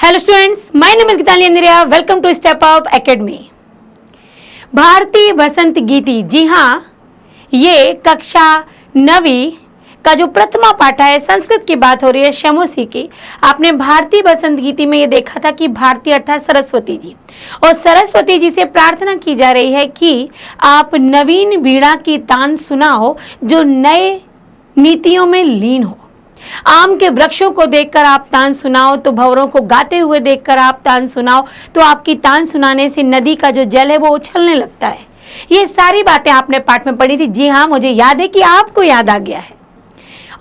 Hello students, my name is Geetanjali Andheria. Welcome to step up academy. Bharatiya Basant गीति, जी हाँ, ये कक्षा 9वीं का जो प्रथमा पाठ है, संस्कृत की बात हो रही है, शमोसी की। आपने भारतीय बसंत गीति में ये देखा था कि भारतीय अर्थात सरस्वती जी, और सरस्वती जी से प्रार्थना की जा रही है कि आप नवीन वीणा की तान सुनाओ जो नए नीतियों में लीन हो। आम के वृक्षों को देखकर आप तान सुनाओ तो भंवरों को गाते हुए देखकर आप तान सुनाओ तो आपकी तान सुनाने से नदी का जो जल है वो उछलने लगता है। ये सारी बातें आपने पाठ में पढ़ी थी। जी हाँ, मुझे याद है कि आपको याद आ गया है।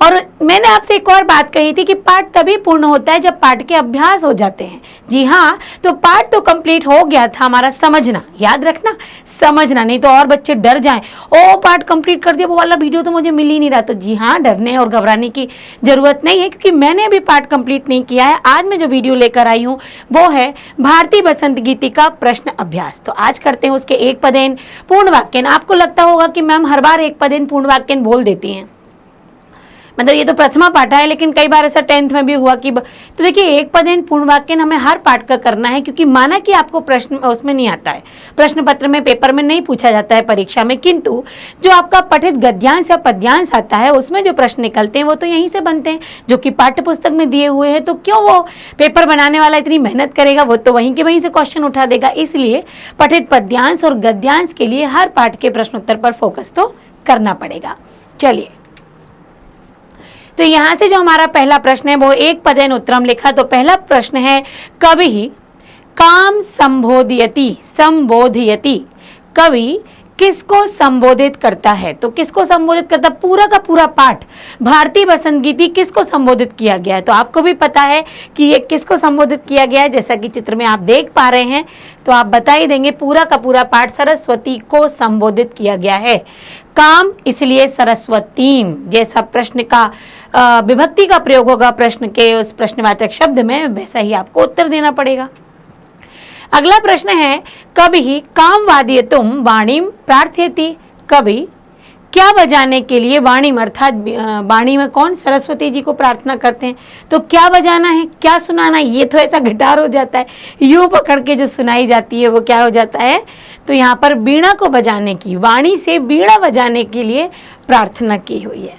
और मैंने आपसे एक और बात कही थी कि पाठ तभी पूर्ण होता है जब पाठ के अभ्यास हो जाते हैं। जी हाँ, तो पाठ तो कंप्लीट हो गया था हमारा, समझना, याद रखना, समझना, नहीं तो और बच्चे डर जाएं, ओ पाठ कंप्लीट कर दिया, वो वाला वीडियो तो मुझे मिल ही नहीं रहा। तो जी हाँ, डरने और घबराने की जरूरत नहीं है, क्योंकि मैंने अभी पाठ कंप्लीट नहीं किया है। आज मैं जो वीडियो लेकर आई हूँ वो है भारतीय बसंत गीति का प्रश्न अभ्यास। तो आज करते हैं उसके एक पदेन पूर्ण वाक्यन। आपको लगता होगा कि मैम हर बार एक पदेन पूर्ण वाक्यन बोल देती हैं, मतलब ये तो प्रथमा पाठ है, लेकिन कई बार ऐसा 10th में भी हुआ कि तो देखिए, एक पदेन पूर्ण वाक्यन हमें हर पाठ का करना है, क्योंकि माना कि आपको प्रश्न उसमें नहीं आता है, प्रश्न पत्र में, पेपर में नहीं पूछा जाता है परीक्षा में, किंतु जो आपका पठित गद्यांश या पद्यांश आता है उसमें जो प्रश्न निकलते हैं वो तो यहीं से बनते हैं, जो कि पाठ्य पुस्तक में दिए हुए हैं। तो क्यों वो पेपर बनाने वाला इतनी मेहनत करेगा, वो तो वहीं के वहीं से क्वेश्चन उठा देगा। इसलिए पठित पद्यांश और गद्यांश के लिए हर पाठ के प्रश्नोत्तर पर फोकस तो करना पड़ेगा। चलिए, तो यहां से जो हमारा पहला प्रश्न है वो एक पदेन उत्तरम लिखा। तो पहला प्रश्न है, कवि काम संबोधयति, संबोधयति, कवि किसको संबोधित करता है? तो किसको संबोधित करता, पूरा का पूरा पाठ भारतीय बसंत गीति किसको संबोधित किया गया है? तो आपको भी पता है कि ये किसको संबोधित किया गया है, जैसा कि चित्र में आप देख पा रहे हैं, तो आप बता ही देंगे, पूरा का पूरा पाठ सरस्वती को संबोधित किया गया है। काम इसलिए सरस्वतीम जैसा प्रश्न का विभक्ति का प्रयोग होगा प्रश्न के उस प्रश्नवाचक शब्द में, वैसा ही आपको उत्तर देना पड़ेगा। अगला प्रश्न है, कवि काम वादयितुम वाणीम प्रार्थयति, कवि क्या बजाने के लिए वाणीम अर्थात वाणी में कौन, सरस्वती जी को प्रार्थना करते हैं। तो क्या बजाना है, क्या सुनाना है, ये तो ऐसा गिटार हो जाता है, यूं पकड़ के जो सुनाई जाती है वो क्या हो जाता है। तो यहाँ पर वीणा को बजाने की, वाणी से वीणा बजाने के लिए प्रार्थना की हुई है।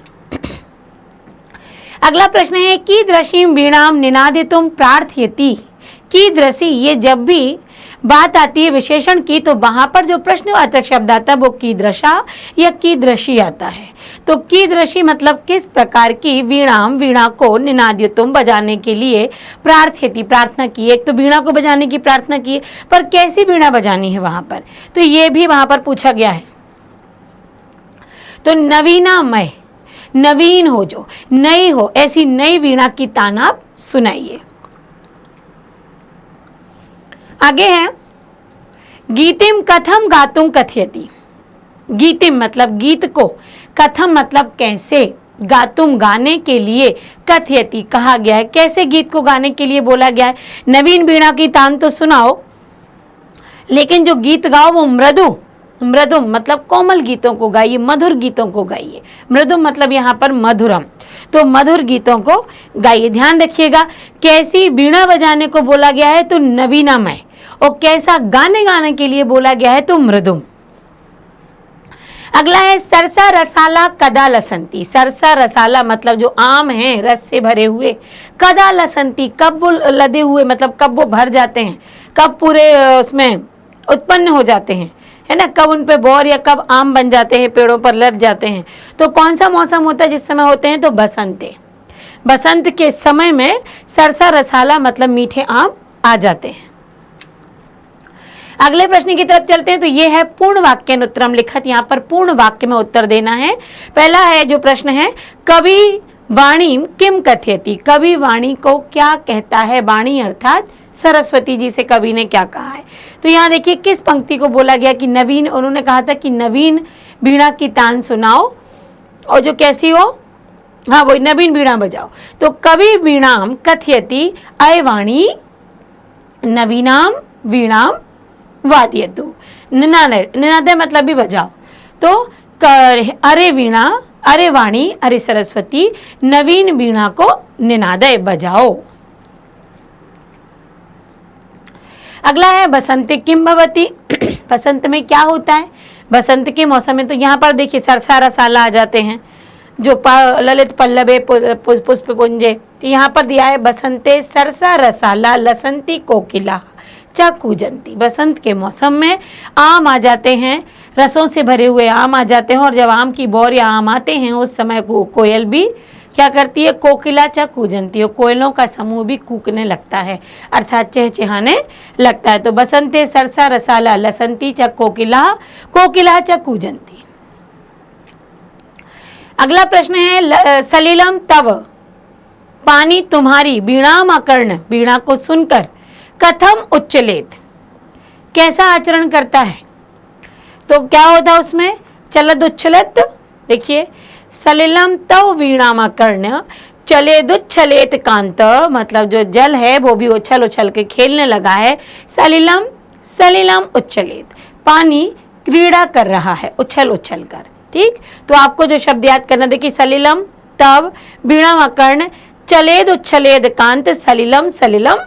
अगला प्रश्न है, कीदृशीं वीणां निनादितुं प्रार्थयति, कीदृशी, ये जब भी बात आती है विशेषण की तो वहां पर जो प्रश्नवाचक शब्द आता है वो कीदृशा या कीदृशी आता है। तो कीदृशी मतलब किस प्रकार की, वीणाम वीणा को, निनादितुम बजाने के लिए, प्रार्थयति प्रार्थना की। एक तो वीणा को बजाने की प्रार्थना की, पर कैसी वीणा बजानी है वहां पर, तो ये भी वहां पर पूछा गया है। तो नवीनामय, नवीन हो, जो नई हो, ऐसी नई वीणा की तान आप सुनाइए। आगे है, गीतिम कथम गातुम कथयति, गीतिम मतलब गीत को, कथम मतलब कैसे, गातुम गाने के लिए, कथयति कहा गया है, कैसे गीत को गाने के लिए बोला गया है। नवीन वीणा की तान तो सुनाओ, लेकिन जो गीत गाओ वो मृदु, मृदुम मतलब कोमल गीतों को गाइए, मधुर गीतों को गाइए। मृदुम मतलब यहाँ पर मधुरम, तो मधुर गीतों को गाइए। ध्यान रखिएगा, कैसी वीणा बजाने को बोला गया है तो नवीनामय, और कैसा गाने के लिए बोला गया है तो मृदुम। अगला है, सरसा रसाला कदा लसंती, सरसा रसाला मतलब जो आम है रस से भरे हुए, कदा लसंती कब वो लदे हुए, मतलब कब वो भर जाते हैं, कब पूरे उसमें उत्पन्न हो जाते हैं, है ना, कब उन पे बौर या कब आम बन जाते हैं, पेड़ों पर लग जाते हैं। तो कौन सा मौसम होता है जिस समय होते हैं, तो बसंत, बसंत के समय में सरसा रसाला मतलब मीठे आम आ जाते हैं। अगले प्रश्न की तरफ चलते हैं। तो ये है पूर्ण वाक्यन उत्तरम लिखत, यहाँ पर पूर्ण वाक्य में उत्तर देना है। पहला है जो प्रश्न है, कवि वाणीम किम कथयति, कवि वाणी को क्या कहता है, वाणी अर्थात सरस्वती जी से कवि ने क्या कहा है। तो यहाँ देखिए किस पंक्ति को बोला गया कि नवीन, उन्होंने कहा था कि नवीन वीणा की तान सुनाओ, और जो कैसी हो, हाँ वही नवीन वीणा बजाओ। तो कवि वीणाम कथयति अय वाणी नवीनाम वीणाम वादयतु, निनादय मतलब भी बजाओ। तो अरे वीणा, अरे वाणी, अरे सरस्वती, नवीन वीणा को निनादय बजाओ। अगला है बसंत किम भवति। बसंत में क्या होता है? बसंत के मौसम में तो यहाँ पर देखिए सरसा रसाला आ जाते हैं, जो ललित पल्लवे पुष्प पुंजे। तो यहाँ पर दिया है बसंते सरसा रसाला लसंती कोकिला च कूजंती। बसंत के मौसम में आम आ जाते हैं, रसों से भरे हुए आम आ जाते हैं, और जब आम की बौर या आम आते हैं उस समय को कोयल भी क्या करती है? कोकिला च कूजंती है, कोयलों का समूह भी कूकने लगता है, अर्थात चहचहाने लगता है। तो बसंते सरसा रसाला लसंती च कोकिला कोकिला च कूजंती। अगला प्रश्न है सलिलम तव पानी तुम्हारी वीणा मकर्ण, वीणा को सुनकर कथम उच्चलेत, कैसा आचरण करता है? तो क्या होता है उसमें? चलद उच्छलित। देखिए सलिलम तव वीणा मकर्ण चलेदुच्छलेत कांत, मतलब जो जल है वो भी उछल उछल के खेलने लगा है। सलिलम सलिलम उच्छलेत, पानी क्रीड़ा कर रहा है उछल उछल कर। ठीक, तो आपको जो शब्द याद करना, देखिए सलिलम तव वीणा मकर्ण चलेद उच्छलेद कांत सलिलम सलिलम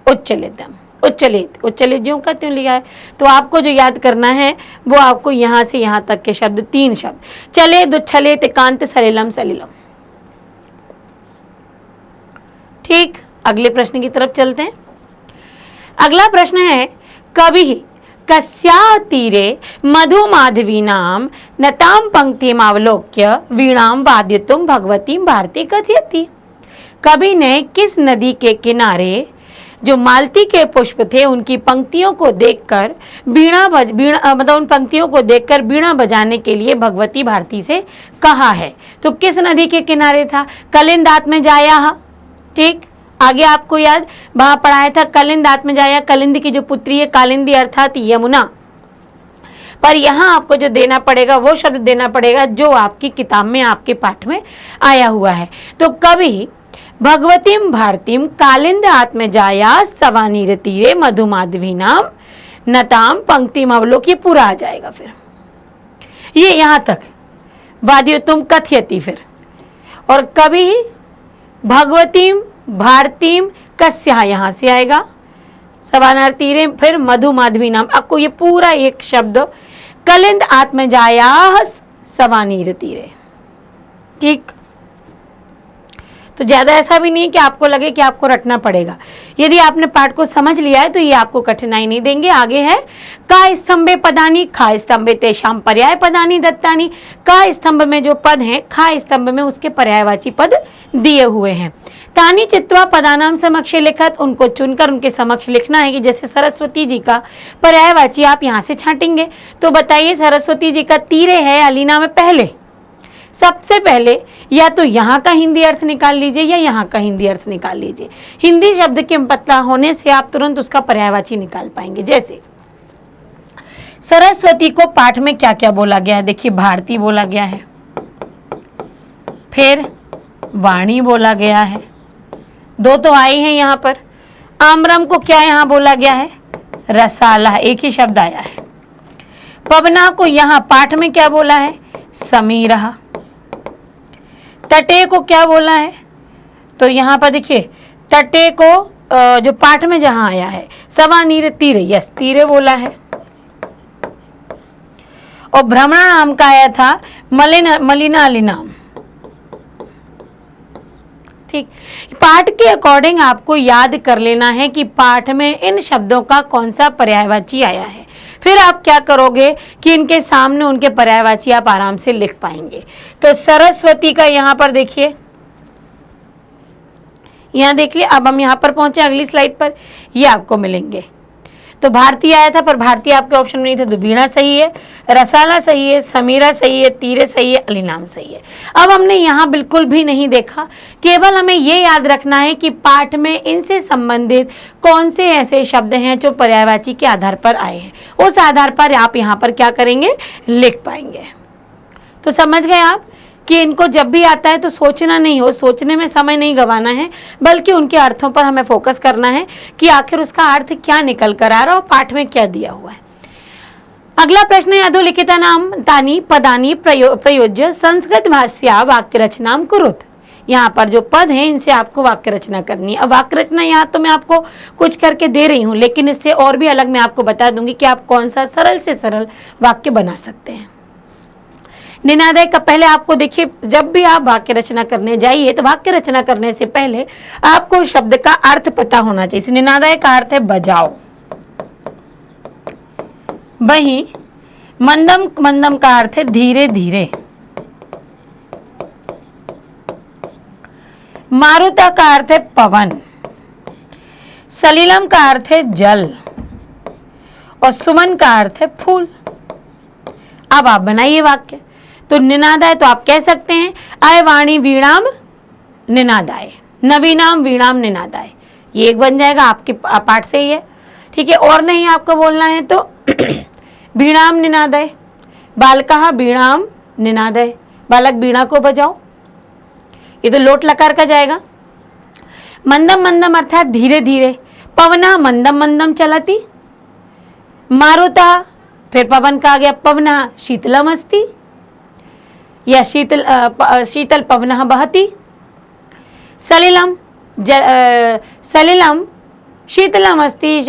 उच्चलितम। उच्चलित उच्चलित ज्यों का त्यों लिखा है। तो आपको जो याद करना है वो आपको यहाँ से यहाँ तक के शब्द, 3 शब्द, चलेद उच्छलित कांत सलिलम सलिलम। ठीक, अगले प्रश्न की तरफ चलते हैं। अगला प्रश्न है कवि कस्या तीरे मधु माधवीनाम नताम पंक्तिमावलोक्य वीणाम वाद्यतुम भगवती भारती कथयति। कवि ने किस नदी के किनारे जो मालती के पुष्प थे उनकी पंक्तियों को देखकर मतलब उन पंक्तियों को देखकर वीणा बजाने के लिए भगवती भारती से कहा है? तो किस नदी के किनारे था? कलिंदात में जाया। ठीक, आगे आपको याद वहां पढ़ाया था कलिंदात में जाया, कलिंद की जो पुत्री है कालिंदी अर्थात यमुना। पर यहाँ आपको जो देना पड़ेगा वो शब्द देना पड़ेगा जो आपकी किताब में आपके पाठ में आया हुआ है। तो कवि भगवतीम भारतीम कालिंद आत्मजाया सवानीर तीरे मधुमाधवीनाम नताम पंक्तिम अवलोकी, पूरा आ जाएगा। फिर ये यहाँ तक वाद्योतुम कथयति, फिर और कवि भगवतीम भारतीम कस्या यहाँ से आएगा सवानार तीरे, फिर मधुमाधवीनाम। आपको ये पूरा एक शब्द कलिंद आत्मजाया सवानीर तीरे। ठीक, तो ज़्यादा ऐसा भी नहीं है कि आपको लगे कि आपको रटना पड़ेगा। यदि आपने पाठ को समझ लिया है तो ये आपको कठिनाई नहीं देंगे। आगे है का स्तंभे पदानी खा स्तंभे तेषाम पर्याय पदानी दत्तानी। का स्तंभ में जो पद हैं, खा स्तंभ में उसके पर्यायवाची पद दिए हुए हैं। तानी चित्वा पदानाम समक्ष लिखत, उनको चुनकर उनके समक्ष लिखना है कि जैसे सरस्वती जी का पर्यायवाची आप यहाँ से छांटेंगे। तो बताइए सरस्वती जी का तीरे है अलीना में पहले, सबसे पहले या तो यहाँ का हिंदी अर्थ निकाल लीजिए या यहाँ का हिंदी अर्थ निकाल लीजिए। हिंदी शब्द के पतला होने से आप तुरंत उसका पर्यायवाची निकाल पाएंगे। जैसे सरस्वती को पाठ में क्या क्या बोला गया है? देखिए भारती बोला गया है, फिर वाणी बोला गया है, 2 तो आई हैं यहाँ पर। आम्रम को क्या यहाँ बोला गया है? रसाला, एक ही शब्द आया है। पवना को यहाँ पाठ में क्या बोला है? समीरह। तटे को क्या बोला है? तो यहाँ पर देखिए तटे को जो पाठ में जहां आया है सवानीर तीरे, यस तीरे बोला है। और भ्रमणा नाम का आया था मलिनालिनाम। ठीक, पाठ के अकॉर्डिंग आपको याद कर लेना है कि पाठ में इन शब्दों का कौन सा पर्यायवाची आया है। फिर आप क्या करोगे कि इनके सामने उनके पर्यायवाची आप आराम से लिख पाएंगे। तो सरस्वती का यहाँ पर देखिए, यहाँ देख लिया। अब हम यहाँ पर पहुंचे अगली स्लाइड पर, ये आपको मिलेंगे। तो भारती आया था पर भारती आपके ऑप्शन में नहीं था, तो वीणा सही है, रसाला सही है, समीरा सही है, तीरे सही है, अलीनाम सही है। अब हमने यहाँ बिल्कुल भी नहीं देखा, केवल हमें ये याद रखना है कि पाठ में इनसे संबंधित कौन से ऐसे शब्द हैं जो पर्यायवाची के आधार पर आए हैं, उस आधार पर आप यहाँ पर क्या करेंगे, लिख पाएंगे। तो समझ गए आप कि इनको जब भी आता है तो सोचना नहीं हो, सोचने में समय नहीं गंवाना है, बल्कि उनके अर्थों पर हमें फोकस करना है कि आखिर उसका अर्थ क्या निकल कर आ रहा है और पाठ में क्या दिया हुआ है। अगला प्रश्न है अधोलिखिता नाम तानी पदानी प्रयोज्य संस्कृत भाष्या वाक्य रचनाम कुरुत। यहाँ पर जो पद हैं इनसे आपको वाक्य रचना करनी है। अब वाक्य रचना यहाँ तो मैं आपको कुछ करके दे रही हूँ, लेकिन इससे और भी अलग मैं आपको बता दूंगी कि आप कौन सा सरल से सरल वाक्य बना सकते हैं। निनादय का पहले आपको देखिए, जब भी आप वाक्य रचना करने जाइए तो वाक्य रचना करने से पहले आपको शब्द का अर्थ पता होना चाहिए। निनादय का अर्थ है बजाओ। वहीं मंदम, मंदम का अर्थ है धीरे धीरे। मारुता का अर्थ है पवन। सलीलम का अर्थ है जल और सुमन का अर्थ है फूल। अब आप बनाइए वाक्य। तो निनादाय तो आप कह सकते हैं आय वाणी वीणाम निनादाय, नवीनाम वीणाम निनादाय, ये एक बन जाएगा आपके पाठ से ही है। ठीक है, और नहीं आपको बोलना है तो वीणाम निनादाय, बालकः वीणाम निनादाय, बालक वीणा को बजाओ, ये तो लोट लकार का जाएगा। मंदम, मंदम अर्थात धीरे धीरे। पवना मंदम मंदम चलती। मारुता, फिर पवन का आ गया पवना शीतलम अस्ति, या शीतल पवनः बहति। सलिलम सलिलम शीतलम अस्ति,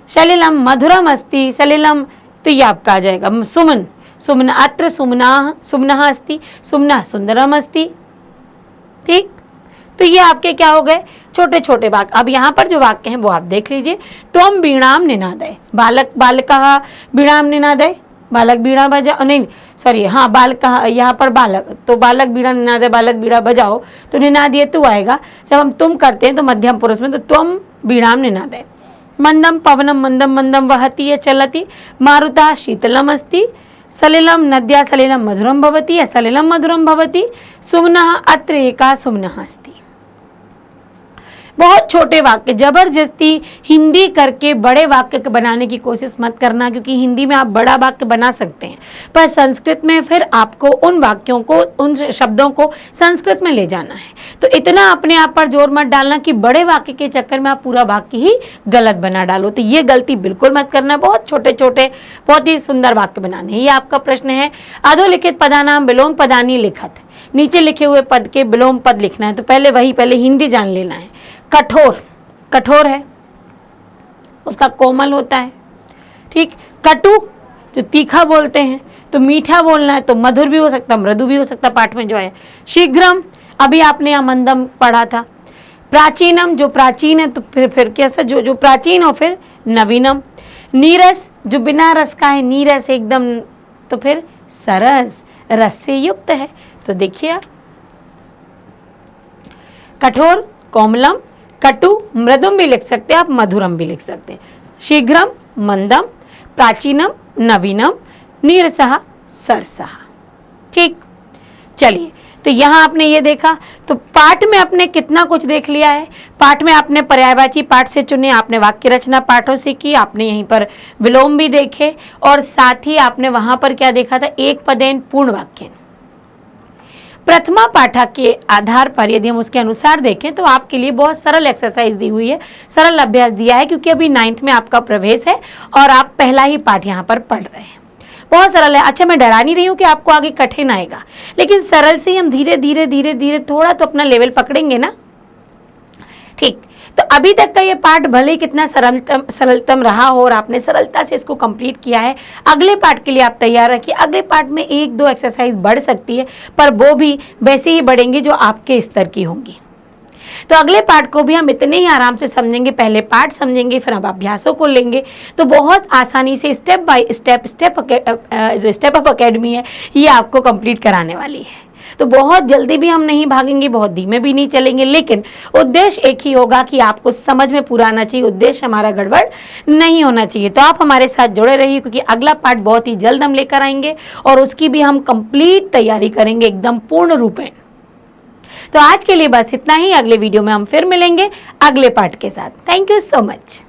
सलिलम मधुरम अस्ति, सलिलम तो ये आपका आ जाएगा। सुमन, सुमन अत्र सुमनाः, सुमनः अस्ति, सुमनः सुंदरम अस्ति। ठीक, तो ये आपके क्या हो गए छोटे छोटे वाक्य। अब यहाँ पर जो वाक्य हैं वो आप देख लीजिए। त्वम वीणाम निनादय, बालक बालकः वीणाम निनादय, बालक बीड़ा बजा, नहीं सॉरी, हाँ बालक, यहाँ पर बालक, तो बालक बीड़ा निनादय, बालक बीड़ा बजाओ, तो निनाद ये तू आएगा। जब हम तुम करते हैं तो मध्यम पुरुष में तो त्वम बीड़ाम निनादय। मंदम पवनम मंदम मंदम वहति या चलति। मारुता शीतलम अस्ति। सलिलम नद्या सलिलम मधुरम भवति या सलिलम मधुरम भवति। सुमनः अत्र एका सुमनः अस्ति। बहुत छोटे वाक्य, जबरदस्ती हिंदी करके बड़े वाक्य बनाने की कोशिश मत करना, क्योंकि हिंदी में आप बड़ा वाक्य बना सकते हैं पर संस्कृत में फिर आपको उन वाक्यों को, उन शब्दों को संस्कृत में ले जाना है। तो इतना अपने आप पर जोर मत डालना कि बड़े वाक्य के चक्कर में आप पूरा वाक्य ही गलत बना डालो। तो ये गलती बिल्कुल मत करना। बहुत छोटे छोटे बहुत ही सुंदर वाक्य बनाने हैं। ये आपका प्रश्न है। अधोलिखित पदानाम विलोम पदानी लिखत, नीचे लिखे हुए पद के विलोम पद लिखना है। तो पहले हिंदी जान लेना है। कठोर, कठोर है, उसका कोमल होता है। ठीक, कटु जो तीखा बोलते हैं, तो मीठा बोलना है तो मधुर भी हो सकता, मृदु भी हो सकता पाठ में जो है। शीघ्रम, अभी आपने यहाँ मंदम पढ़ा था। प्राचीनम जो प्राचीन है तो फिर कैसा, जो प्राचीन हो फिर नवीनम। नीरस जो बिना रस का है, नीरस एकदम, तो फिर सरस, रस से युक्त है। तो देखिए आप, कठोर, कोमलम, कटु, मृदुम भी लिख सकते हैं आप, मधुरम भी लिख सकते हैं। शीघ्रम, मंदम, प्राचीनम, नवीनम, नीरसः, सरसः। ठीक, चलिए, तो यहाँ आपने ये देखा। तो पाठ में आपने कितना कुछ देख लिया है। पाठ में आपने पर्यायवाची पाठ से चुने, आपने वाक्य रचना पाठों से की, आपने यहीं पर विलोम भी देखे, और साथ ही आपने वहाँ पर क्या देखा था, एक पदेन पूर्ण वाक्य। प्रथमा पाठक के आधार पर यदि हम उसके अनुसार देखें तो आपके लिए बहुत सरल एक्सरसाइज दी हुई है, सरल अभ्यास दिया है, क्योंकि अभी 9th में आपका प्रवेश है और आप पहला ही पाठ यहाँ पर पढ़ रहे हैं। बहुत सरल है। अच्छा, मैं डरा नहीं रही हूँ कि आपको आगे कठिन आएगा, लेकिन सरल से ही हम धीरे धीरे धीरे धीरे थोड़ा तो अपना लेवल पकड़ेंगे ना। ठीक, तो अभी तक का ये पाठ भले ही कितना सरलतम रहा हो और आपने सरलता से इसको कंप्लीट किया है, अगले पाठ के लिए आप तैयार रखिए। अगले पाठ में 1-2 एक्सरसाइज बढ़ सकती है, पर वो भी वैसे ही बढ़ेंगी जो आपके स्तर की होंगी। तो अगले पाठ को भी हम इतने ही आराम से समझेंगे। पहले पाठ समझेंगे, फिर हम अभ्यासों को लेंगे, तो बहुत आसानी से स्टेप बाय स्टेप जो स्टेप अप अकेडमी है ये आपको कंप्लीट कराने वाली है। तो बहुत जल्दी भी हम नहीं भागेंगे, बहुत धीमे भी नहीं चलेंगे, लेकिन उद्देश्य एक ही होगा कि आपको समझ में पूरा आना चाहिए। उद्देश्य हमारा गड़बड़ नहीं होना चाहिए। तो आप हमारे साथ जुड़े रहिए, क्योंकि अगला पाठ बहुत ही जल्द हम लेकर आएंगे और उसकी भी हम कंप्लीट तैयारी करेंगे एकदम पूर्ण रूप में। तो आज के लिए बस इतना ही। अगले वीडियो में हम फिर मिलेंगे अगले पाठ के साथ। Thank you so much.